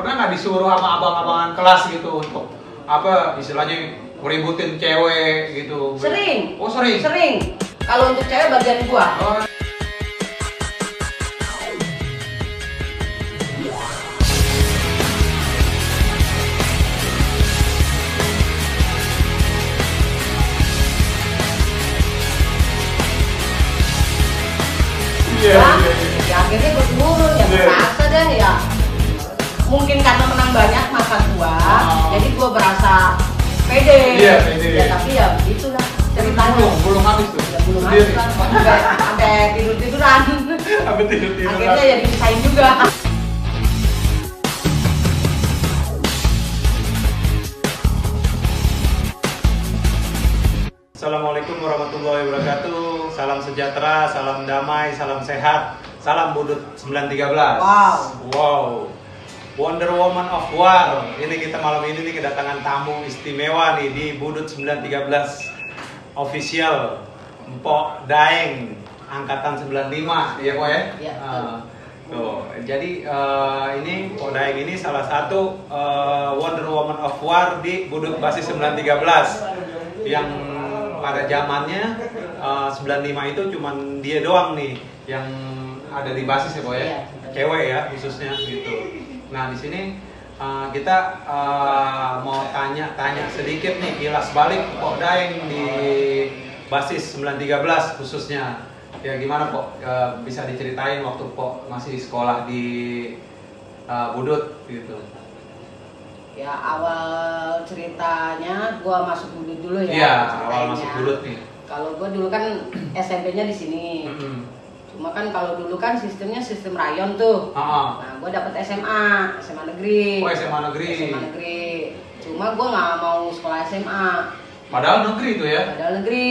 pernah nggak disuruh sama abang-abangan kelas gitu untuk apa istilahnya ngeributin cewek gitu? Sering. Oh sering. Sering. Kalau untuk cewek bagian gua. Oh. Ya, ya akhirnya gue turun ya merasa deh ya. Mungkin karena menang banyak masa gua, jadi gua berasa pede. Iya, pede. Ya tapi ya begitulah ceritanya. Belum habis tuh. Ya, belum habis kan, sampai tidur-tiduran. Sampai tidur-tiduran. Akhirnya ya dipisahin juga. Assalamualaikum warahmatullahi wabarakatuh. Salam sejahtera, salam damai, salam sehat. Salam Budut 913. Wow. Wonder Woman of War. Ini kita malam ini nih kedatangan tamu istimewa nih di Budut 913 Official. Mpok Daeng angkatan 95, ya Pak ya? Iya. Tuh, jadi ini Mpok Daeng ini salah satu Wonder Woman of War di Budut Basis 913 yang pada zamannya 95 itu cuman dia doang nih yang ada di basis ya Boy ya, Iya. cewek ya khususnya gitu. Nah di sini kita mau tanya sedikit nih kilas balik Pok Daeng di basis 913 khususnya. Ya gimana Pok, bisa diceritain waktu Pok masih sekolah di Budut gitu? Ya awal ceritanya gua masuk Budut dulu ya. Iya, awal masuk Budut nih. Kalau gua dulu kan SMP-nya di sini. Cuma kan kalau dulu kan sistemnya sistem rayon tuh. Nah, gua dapet SMA negeri. Oh, SMA negeri. SMA negeri. Cuma gua nggak mau sekolah SMA. Padahal negeri tuh ya? Padahal negeri.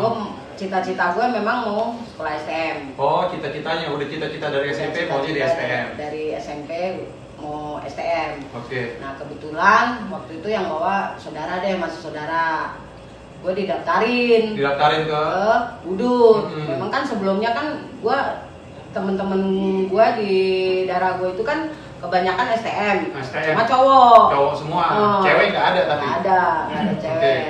Gua cita-cita gua memang mau sekolah STM. Oh, cita-citanya udah cita-cita dari SMP maunya di STM. Dari SMP mau STM. Oke. Nah kebetulan waktu itu yang bawa saudara deh, masih saudara. Gue didaftarin ke Budut. Memang kan sebelumnya kan gue temen-temen gue di daerah gue itu kan kebanyakan STM. Cuma cowok. Cowok semua. Cewek nggak ada tapi. Nggak ada cewek. Okay.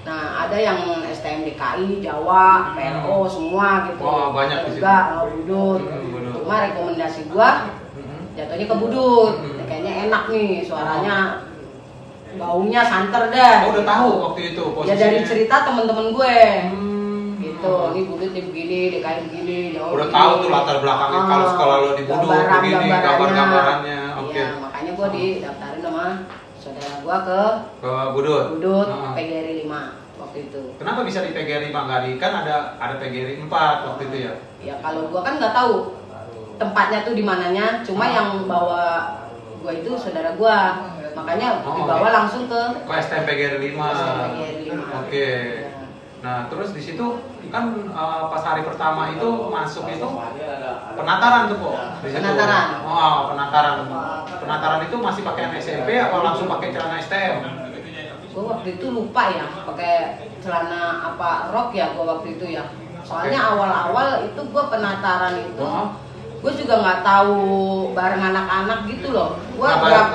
Nah ada yang STM DKI, Jawa, PLO semua gitu. Oh banyak di situ. Juga Budut. Cuma rekomendasi gue jatuhnya ke Budut. Kayaknya enak nih suaranya, baunya santer deh. Oh udah tahu waktu itu posisinya? Ya dari cerita temen-temen gue. Gitu, ini Budut nih begini, DKI begini. Udah tahu tuh latar belakangnya kalau sekolah lo di Budut begini, gambar-gambarannya. Oke. Iya, makanya gue didaftarin sama saudara gue ke Budut. PGRI 5 waktu itu. Kenapa bisa di PGRI 5 nggak di? Kan ada PGRI 4 waktu itu ya? Ya kalau gue kan nggak tahu tempatnya tuh di mananya, cuma yang bawa gua itu saudara gua, makanya dibawa langsung ke STM PGRI 5. Oke. Ya. Nah terus di situ kan pas hari pertama itu masuk itu penataran tuh Pok. Penataran. Oh penataran itu masih pakai SMP atau langsung pakai celana STM? Gua waktu itu lupa ya, pakai celana apa rok ya gua waktu itu ya. Soalnya awal-awal itu gua penataran itu. Gue juga nggak tahu bareng anak-anak gitu loh. Gue nggak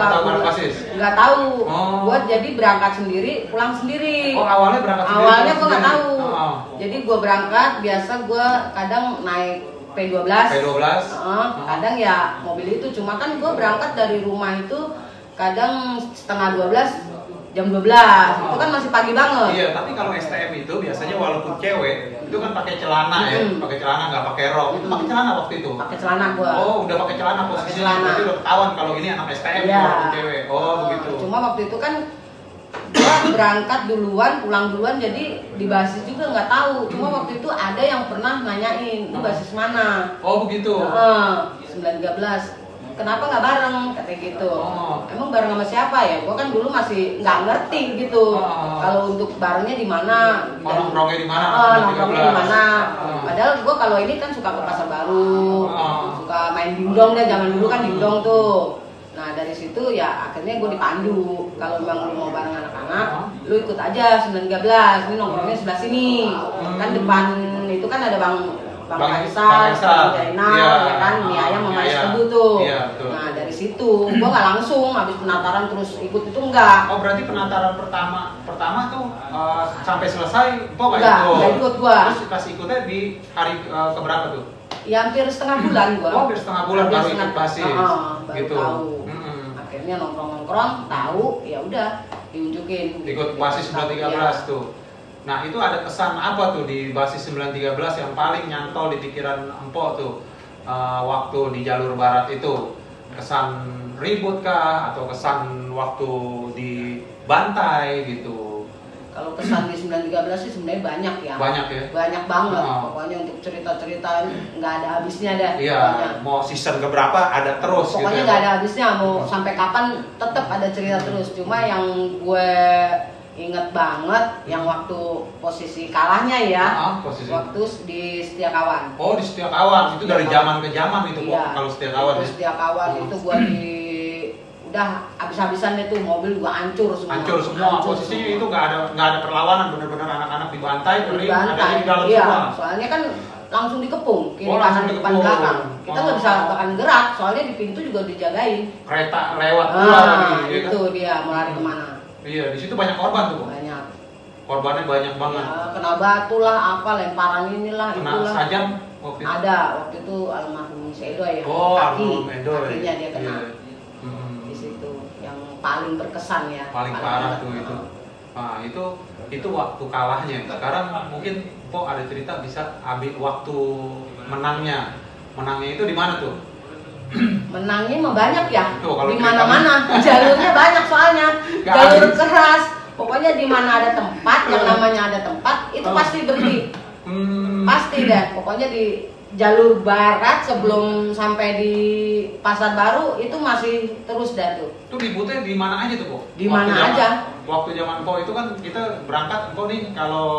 tahu. Gue jadi berangkat sendiri, pulang sendiri. Oh awalnya berangkat sendiri? Awalnya gue nggak tahu. Jadi gue berangkat biasa gue kadang naik P12. Kadang ya mobil itu. Cuma kan gue berangkat dari rumah itu kadang setengah 12. Jam 12, itu kan masih pagi banget. Iya, tapi kalau STM itu biasanya walaupun cewek itu kan pakai celana ya, pakai celana nggak pakai rok. Itu pakai celana waktu itu? Pakai celana gua. Oh, udah pakai celana posisinya. Berarti udah ketahuan kalau ini anak STM walaupun cewek. Oh, begitu. Cuma waktu itu kan gua berangkat duluan, pulang duluan, jadi di basis juga nggak tahu. Cuma waktu itu ada yang pernah nanyain, "Lu basis mana?" Oh, begitu. 913. Kenapa nggak bareng? Katanya gitu. Emang bareng sama siapa ya? Gua kan dulu masih nggak ngerti gitu. Kalau untuk barengnya di mana? Nongkrongnya di mana? Nongkrongnya di mana? Padahal gua kalau ini kan suka ke pasar baru, suka main dingdong deh. Zaman dulu kan dingdong tuh. Nah dari situ ya akhirnya gue dipandu. Kalau memang lu mau bareng anak-anak, lu ikut aja 913. Ini nongkrongnya sebelah sini. Kan depan itu kan ada Bang Faisal, Bang Jainal, ya kan, mie ayam sama es tebu tuh. Nah dari situ. Gue nggak langsung habis penataran terus ikut itu enggak. Oh berarti penataran pertama tuh sampai selesai Empok nggak ikut gue. Terus pas ikutnya di hari keberapa tuh? Ya hampir setengah bulan gue. Oh hampir setengah bulan baru ikut basis. Baru gitu. Tahu. Akhirnya nongkrong tahu, ya udah diunjukin. Ikut basis 913 ya. Tuh. Nah itu ada kesan apa tuh di basis 913 yang paling nyantol di pikiran Empok tuh waktu di jalur barat itu? Kesan ribut kah atau kesan waktu dibantai gitu? Kalau kesan di 913 sih sebenarnya banyak ya. Banyak ya? Banyak banget. Pokoknya untuk cerita-cerita nggak ada habisnya deh. Iya, mau season keberapa ada terus. Pokoknya nggak ada habisnya, mau sampai kapan tetap ada cerita terus. Cuma yang gue inget banget yang waktu posisi kalahnya ya. Waktu di Setia Kawan. Oh di Setia Kawan, itu dari zaman ke zaman itu iya, kalau Setia Kawan. Setia Kawan itu gue udah habis-habisan itu mobil gua hancur semua. Hancur semua. Posisinya semua. Itu nggak ada perlawanan, benar-benar anak-anak dibantai, kering, ada di dalam iya, semua. Soalnya kan langsung dikepung, kiri kanan depan belakang. Kita nggak bisa bahkan gerak, soalnya di pintu juga dijagain. Kereta lewat pula lagi. Itu kan? Dia mau lari kemana? Iya, di situ banyak korban tuh. Banyak. Korbannya banyak banget. Ya, kena batu lah, apa lemparan inilah, kena itulah. Sajam waktu itu. Ada waktu itu almarhum si Edo ya. Oh, almarhum Edo. Kakinya dia kena. Di situ yang paling berkesan ya. Paling parah tuh itu. Nah, itu waktu kalahnya. Sekarang mungkin Pok ada cerita bisa ambil waktu menangnya. Menangnya itu di mana tuh? Menangnya mah banyak ya. Tuh, di mana-mana. Jalurnya banyak soalnya. Jalur keras. Pokoknya di mana ada tempat, yang namanya ada tempat itu pasti berhenti. Pasti deh. Pokoknya di jalur barat sebelum sampai di Pasar Baru itu masih terus dah tuh. Itu ributnya di mana aja tuh, Pok? Di mana aja. Waktu zaman Pok itu kan kita berangkat, Pok nih kalau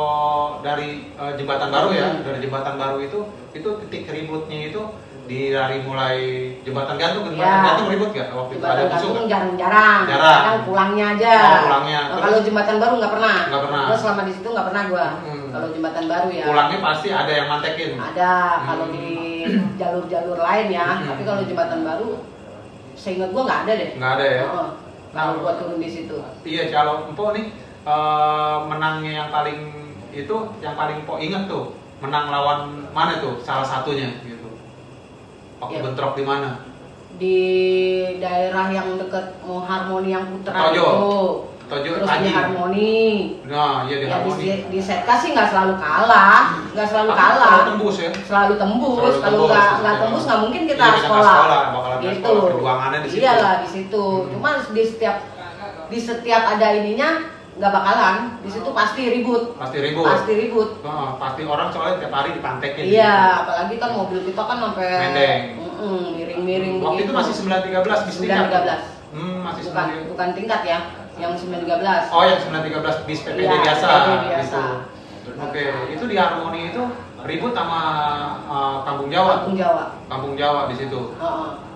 dari Jembatan Baru ya, dari Jembatan Baru itu titik ributnya itu dari mulai Jembatan Gantung ke Jembatan Gantung ribut gak waktu itu? Ada musuh kan? Jarang. Kadang pulangnya aja. Pulangnya. Kalau Jembatan Baru nggak pernah. Nggak pernah. Gua selama di situ nggak pernah gua. Kalau Jembatan Baru ya. Pulangnya pasti ada yang mantekin. Ada. Kalau di jalur-jalur lain ya. Tapi kalau Jembatan Baru, seingat gua nggak ada deh. Nggak ada ya. Kalau gua turun di situ. Iya, kalau Empok nih menangnya yang paling Empok inget tuh, menang lawan mana tuh? Salah satunya gitu. Waktu bentrok di mana? Di daerah yang deket mau Harmoni yang Putra Tojo. Terus di Harmoni. Nah, iya di Harmoni. Di Setka sih nggak selalu kalah, Selalu tembus ya. Selalu tembus. Kalau nggak tembus nggak mungkin kita sekolah. Gitu. Perjuangannya di situ. Iyalah di situ. Cuma di setiap ada ininya nggak bakalan, di situ pasti ribut. Pasti ribut. Pasti orang soalnya tiap hari dipantekin. Iya, gitu. Apalagi kan mobil kita kan sampai miring-miring. Waktu itu masih 913 bis tingkat. 913. Masih bukan tingkat ya, yang 913. Oh, yang 913 bis PPD ya, biasa. Gitu. Oke, itu di Harmoni itu ribut sama Kampung Jawa. Kampung Jawa di situ.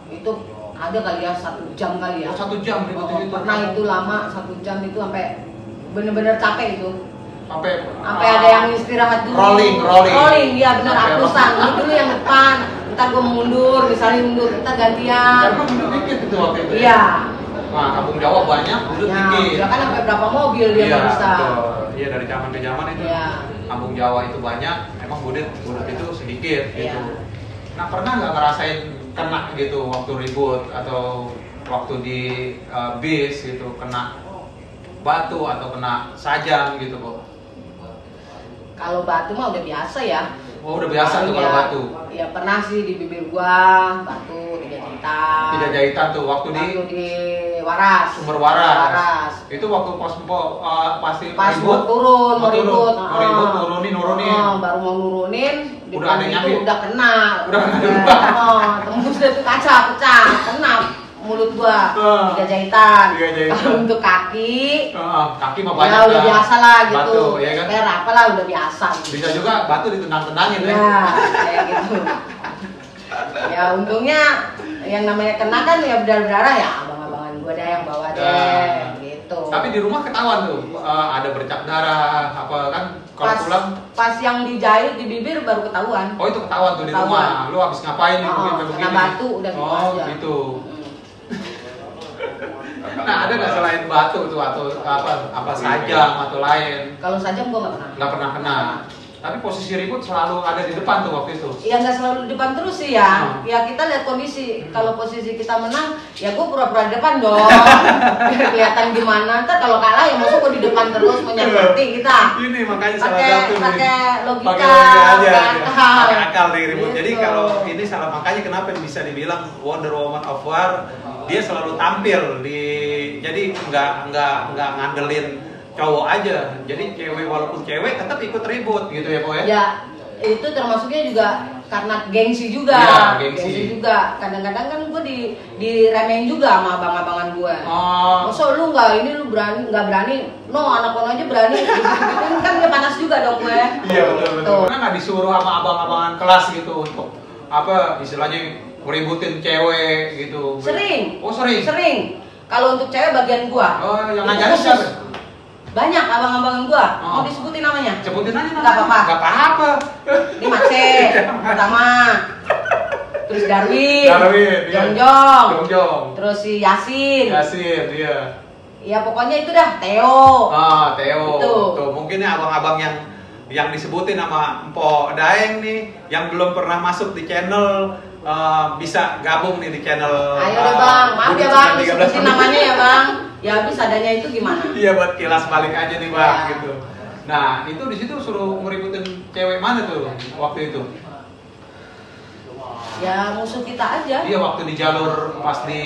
Itu ada kali ya 1 jam kali ya. Oh, 1 jam ribut di situ. Pernah itu lama 1 jam itu sampai bener-bener capek itu. Sampai ada yang istirahat dulu. Rolling, ya bener, abrusan. Ini dulu yang depan, ntar gue mundur, misalnya mundur, kita gantian. Karena mundur dikit itu waktu itu. Iya. Nah, Kampung Jawa banyak, mundur dikit. Ya kan sampai berapa mobil dia bisa. Iya, dari zaman ke zaman itu. Iya. Kampung Jawa itu banyak, emang budut itu sedikit gitu. Nah, pernah nggak ngerasain kena gitu waktu ribut atau waktu di bis gitu kena batu atau kena sajam gitu, Kok? Kalau batu mah udah biasa ya. Oh, udah biasa tuh kalau batu. Ya pernah sih di bibir gua batu 3 jahitan. 3 jahitan tuh waktu di Waras. Sumber Waras. Itu waktu pas pasti pas ribut, mau ribut, nurunin. Baru mau nurunin, udah ada nyampe. Udah kena. Tembus deh tuh kaca pecah, kena mulut gua 3 jahitan. Kalau untuk kaki mah banyak. Ya udah biasa lah gitu. Batu, ya kan? Spare apalah udah biasa. Bisa juga batu ditendang-tendangin ya. Kayak gitu. Ya untungnya yang namanya kena kan ya berdarah-darah ya abang-abangan gua ada yang bawa deh gitu. Tapi di rumah ketahuan tuh ada bercak darah apa kan kalau pulang pas yang dijahit di bibir baru ketahuan. Oh, itu ketahuan tuh di rumah. Lu habis ngapain nih begini? Kena batu udah gitu aja. Gitu. Nah, ada nggak selain batu tuh atau apa sajam atau lain? Kalau sajam gua nggak pernah. Nggak pernah kena. Tapi posisi ribut selalu ada di depan tuh waktu itu. Iya, nggak selalu di depan terus sih ya. Ya kita lihat kondisi. Kalau posisi kita menang, ya gua pura-pura di depan dong. Biar kelihatan gimana. Ntar kalau kalah ya masuk gua di depan terus menyakiti kita. Ini makanya salah satu nih. Pakai logika aja. akal. Pakai akal nih ribut. Gitu. Jadi kalau ini salah, makanya kenapa bisa dibilang Wonder Woman of War, dia selalu tampil di, jadi nggak ngandelin cowok aja, jadi cewek walaupun cewek tetap ikut ribut gitu ya Po ya? Ya itu termasuknya juga karena gengsi juga, ya, gengsi juga. Kadang-kadang kan gue diremehin juga sama abang-abangan gue. Masa lu lu nggak berani, no anak lo aja berani. Gitu kan dia panas juga dong gue. Iya betul. Karena nggak disuruh sama abang-abangan kelas gitu untuk apa istilahnya ngeributin cewek gitu. Sering. Oh sering. Sering. Kalau untuk cewek bagian gue. Oh yang ngajarin siapa? Banyak abang-abangan gua, mau disebutin namanya? Sebutin aja namanya. Nggak apa-apa. Nggak apa-apa. Ini Mace, pertama. Terus Darwin, iya. Jongjong. Terus si Yasin, iya. Ya pokoknya itu dah, Theo. Theo. Itu. Tuh mungkin ya abang-abang yang disebutin sama Mpok Daeng nih, yang belum pernah masuk di channel, bisa gabung nih di channel. Ayo deh bang, maaf ya bang, disebutin namanya ya bang. Ya habis adanya itu gimana? Iya buat kilas balik aja nih bang, ya. gitu. Nah itu di situ suruh ngeributin cewek mana tuh waktu itu? Ya musuh kita aja. Iya waktu di jalur pas di.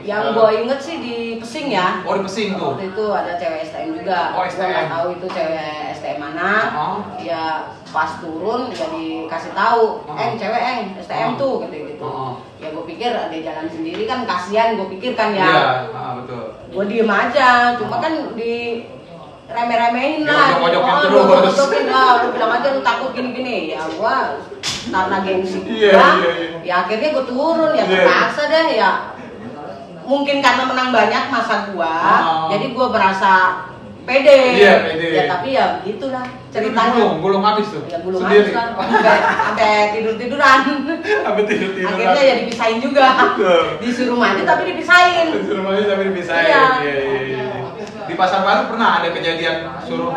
Yang gue inget sih di Pesing ya. Oh di Pesing tuh. Waktu itu ada cewek STM juga. Oh STM. Gue nggak tahu itu cewek STM mana. Ya pas turun ya dikasih tahu, cewek STM tuh gitu. Ya gue pikir dia jalan sendiri kan kasihan, gue pikir kan ya. Iya, betul. Gue diem aja, cuma kan di reme-remehin lah. Pojok-pojokin terus. Pojok-pojokin lah, lu bilang aja lu takut gini-gini. Ya gue karena gengsi gue, ya akhirnya gue turun ya terpaksa deh ya. Mungkin karena menang banyak masa gue, jadi gue merasa pede. Iya, pede. Ya tapi ya gitulah ceritanya. Gulung habis tuh. Ya gulung habis lah. Sampai tidur-tiduran. Sampai tidur-tiduran. Akhirnya ya dipisahin juga. Disuruh mandi tapi dipisahin. Iya. Di Pasar Baru pernah ada kejadian suruh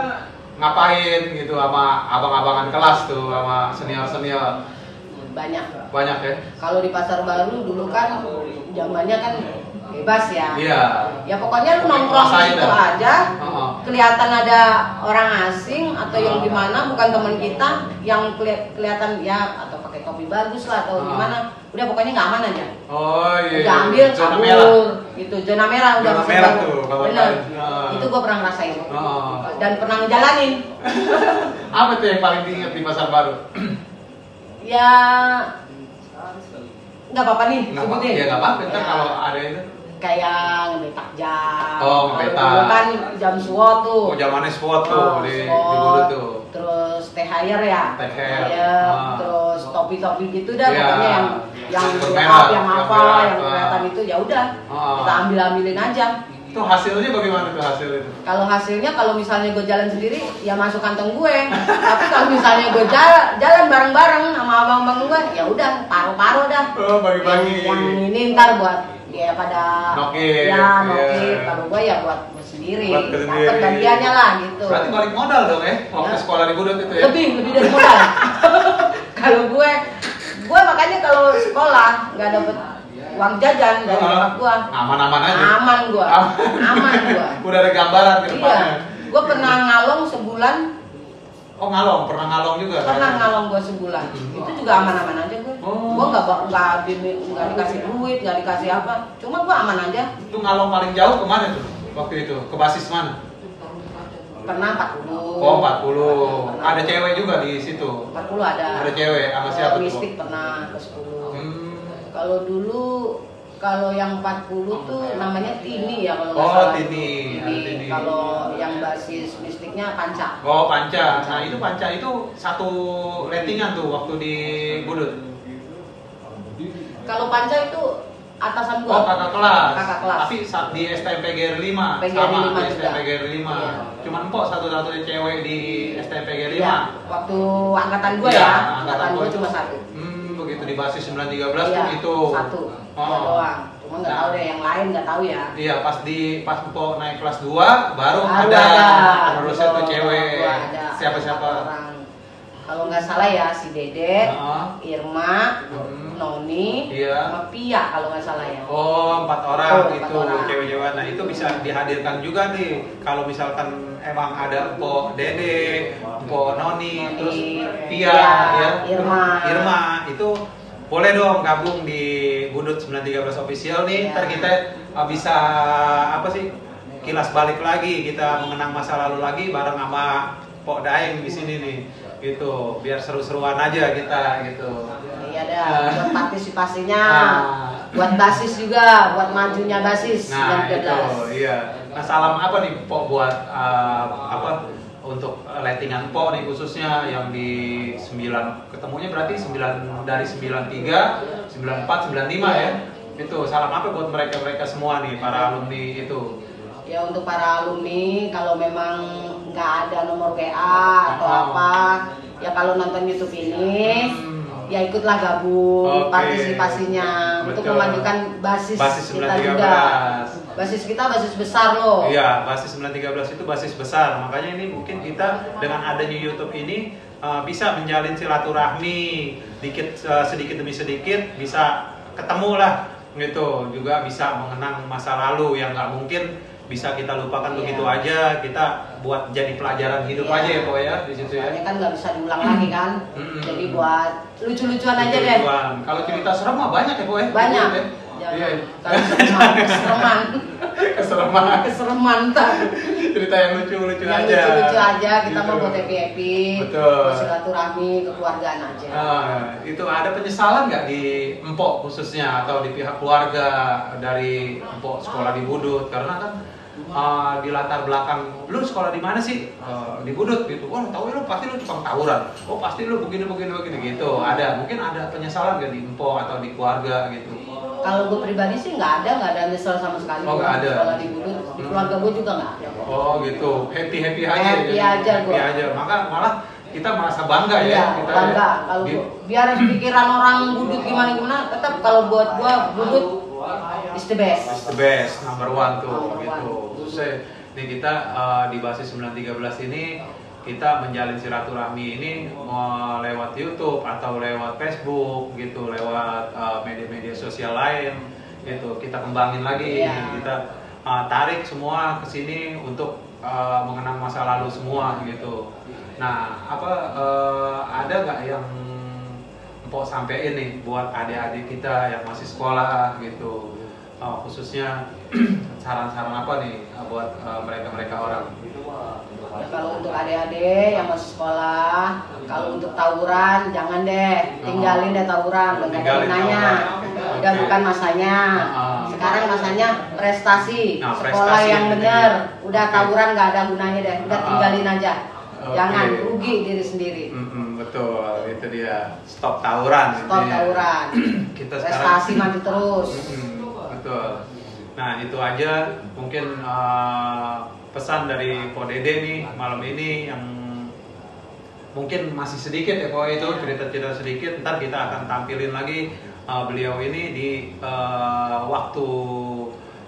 ngapain gitu sama abang-abangan kelas tuh sama senior-senior. Banyak ya. Kalau di Pasar Baru dulu kan zamannya kan bebas ya. Iya. Ya pokoknya lu nongkrong gitu aja. Kelihatan ada orang asing atau yang gimana, bukan teman kita, yang kelihatan ya atau pakai topi bagus lah atau gimana. Udah pokoknya nggak aman aja. Oh iya. Udah ambil kabur gitu. Zona merah udah Zona masuk merah baru. tuh. Bener. Itu gua pernah ngerasain. Dan pernah ngejalanin. Apa tuh yang paling diingat di Pasar Baru? Ya nggak apa-apa nih sebutin. Ya nggak apa-apa. Ntar kalau ada itu. Kayak ngebetak jam. Ngebetak. Dulu kan jam SWOT tuh. Zamannya SWOT tuh di Budu tuh. Terus THR ya. THR. Terus topi-topi gitu dah pokoknya yang merah, yang apa, yang kelihatan itu ya udah. Kita ambilin aja. Itu hasilnya bagaimana tuh hasil itu? Kalau hasilnya kalau misalnya gue jalan sendiri ya masuk kantong gue. Tapi kalau misalnya gue jalan bareng-bareng sama abang-abang gue ya udah paruh-paruh dah. Bagi-bagi. Yang ini ntar buat ya pada nokit. Kalau gue ya buat sendiri. Dapat bagiannya lah gitu. Berarti balik modal dong ya waktu sekolah di Budut itu ya? Lebih dari modal. Kalau gue makanya kalau sekolah nggak dapet uang jajan dari bapak gua. Aman-aman aja. Aman gua. Udah ada gambaran ke depannya. Iya. Gua pernah ngalong sebulan. Oh ngalong, pernah ngalong juga? Pernah ngalong gua sebulan. Itu juga aman-aman aja gua. Gua nggak dikasih duit, nggak dikasih apa. Cuma gua aman aja. Itu ngalong paling jauh kemana tuh waktu itu? Ke basis mana? Pernah 40. Oh 40. Ada cewek juga di situ? 40 ada. Ada cewek sama siapa tuh? Mistik pernah ke 10. Kalau dulu yang 40 tuh namanya Tini ya kalau nggak salah. Tini. Kalau yang basis mistiknya Panca. Oh Panca. Nah itu Panca itu satu ratingan tuh waktu di Budut. Kalau Panca itu atasan gua. Oh kakak kelas. Tapi di STMPGR 5 sama di STMPGR 5. Iya. Cuman Mpok satu-satunya cewek di STMPGR 5. Iya. Waktu angkatan gua ya. Angkatan gua cuma satu. Begitu di basis 913 tuh itu. Satu. Doang. Cuma Cuma nggak tahu deh yang lain, nggak tahu ya. Iya, pas Mpok naik kelas 2 baru ada penerusnya tuh cewek. Siapa-siapa? Kalau nggak salah ya si Dede, Irma, Noni, sama Pia kalau nggak salah ya. Oh, 4 orang itu cewek-cewek. Nah itu bisa dihadirkan juga nih. Kalau misalkan emang ada Mpok Dede, Mpok Noni, terus Pia, ya, Irma itu boleh dong gabung di Budut 913 Official nih. Ntar kita bisa apa sih, kilas balik lagi, kita mengenang masa lalu lagi bareng sama Pok Daeng di sini nih. Gitu, biar seru-seruan aja kita gitu. Iya dah, buat partisipasinya, buat basis juga, buat majunya basis. Nah itu, iya. Nah salam apa nih Pok buat apa untuk lettingan Pok nih khususnya yang di 9, ketemunya berarti 9 dari 93, 94, 95 ya. Itu salam apa buat mereka semua nih para alumni itu? Ya untuk para alumni, kalau memang nggak ada nomor WA atau apa, ya kalau nonton YouTube ini, ya ikutlah gabung partisipasinya untuk memajukan basis kita juga. Basis kita basis besar loh. Iya, basis 913 itu basis besar. Makanya ini mungkin kita dengan adanya YouTube ini bisa menjalin silaturahmi sedikit demi sedikit, bisa ketemu lah gitu, juga bisa mengenang masa lalu yang nggak mungkin bisa kita lupakan begitu aja, kita buat jadi pelajaran hidup aja ya Pok ya di situ ya. Soalnya kan nggak bisa diulang lagi kan, jadi buat lucu-lucuan aja deh. Kalau cerita serem mah banyak ya Pok ya? Banyak. Iya. Kesereman cerita yang lucu-lucu aja. Lucu-lucu aja, kita mau buat happy-happy. Betul. Silaturahmi, kekeluargaan aja. Itu ada penyesalan nggak di Mpok khususnya atau di pihak keluarga dari Mpok sekolah di Budut? Karena kan di latar belakang, lu sekolah di mana sih? Di Budut gitu. Oh, tahu ya lu pasti lu tukang tawuran. Oh, pasti lu begini gitu. Mungkin ada penyesalan nggak di Mpok atau di keluarga gitu? Kalau gue pribadi sih nggak ada nyesel sama sekali. Oh, nggak ada. Sekolah di Budut, di keluarga gue juga nggak ada. Oh gitu, happy aja. Happy aja. Maka malah kita merasa bangga ya. Kita bangga. Kalau biar pikiran orang Budut gimana, tetap kalau buat gue Budut is the best. Is the best, number one tuh gitu. Khususnya nih kita di basis 913 ini kita menjalin silaturahmi ini lewat YouTube atau lewat Facebook gitu, lewat media-media sosial lain gitu. Kita kembangin lagi, kita tarik semua ke sini untuk mengenang masa lalu semua gitu. Nah, ada nggak yang Mpok sampein nih buat adik-adik kita yang masih sekolah gitu, khususnya saran-saran apa nih buat mereka orang? Ya, kalau untuk adik-adik yang masih sekolah, kalau untuk tawuran jangan deh, tinggalin deh tawuran, udah gak ada gunanya, udah bukan masanya. Sekarang masanya prestasi, sekolah yang bener, udah tawuran gak ada gunanya deh, udah tinggalin aja, jangan rugi diri sendiri. Betul, itu dia, stop tawuran. Kita prestasi maju terus. Betul. Nah itu aja mungkin pesan dari Pok Dede nih malam ini yang mungkin masih sedikit ya Pok, itu cerita-cerita sedikit. Ntar kita akan tampilin lagi beliau ini di waktu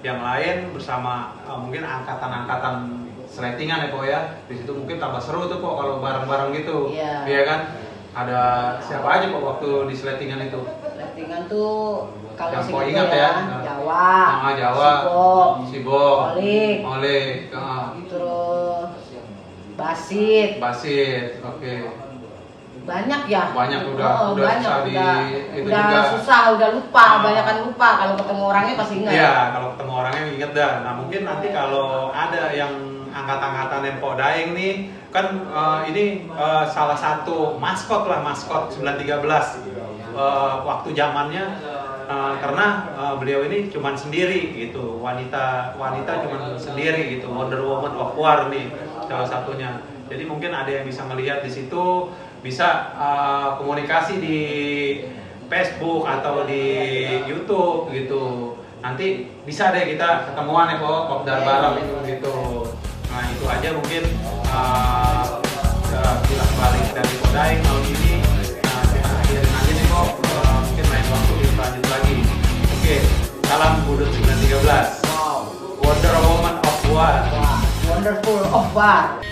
yang lain bersama mungkin angkatan-angkatan seletingan ya Pok ya. Di situ mungkin tambah seru tuh Pok kalau bareng-bareng gitu. Iya kan? Ada siapa aja Pok waktu di seletingan itu? Seletingan tuh kalau Pok ingat ya, Jawa, Sibok, Olik, terus Basit, oke. Banyak ya. Banyak udah susah, udah lupa, banyakan lupa. Kalau ketemu orangnya pasti ingat. Iya, kalau ketemu orangnya inget dah. Nah mungkin nanti kalau ada yang angkatan Mpok Daeng nih, kan ini salah satu maskot 913 waktu zamannya. Karena beliau ini cuman sendiri gitu, wanita cuman sendiri gitu, Wonder Woman of War nih salah satunya. Jadi mungkin ada yang bisa melihat di situ, bisa komunikasi di Facebook atau di YouTube gitu. Nanti bisa deh kita ketemuan ya Pok, kopdar bareng gitu. Nah itu aja mungkin kilas balik dari Pok Daeng tahun ini. Kita akhirin aja nih Pok, mungkin lain waktu kita lanjut lagi. Oke. Salam Budut 913. Wow. Wonder Woman of War. Wah, wonderful of war.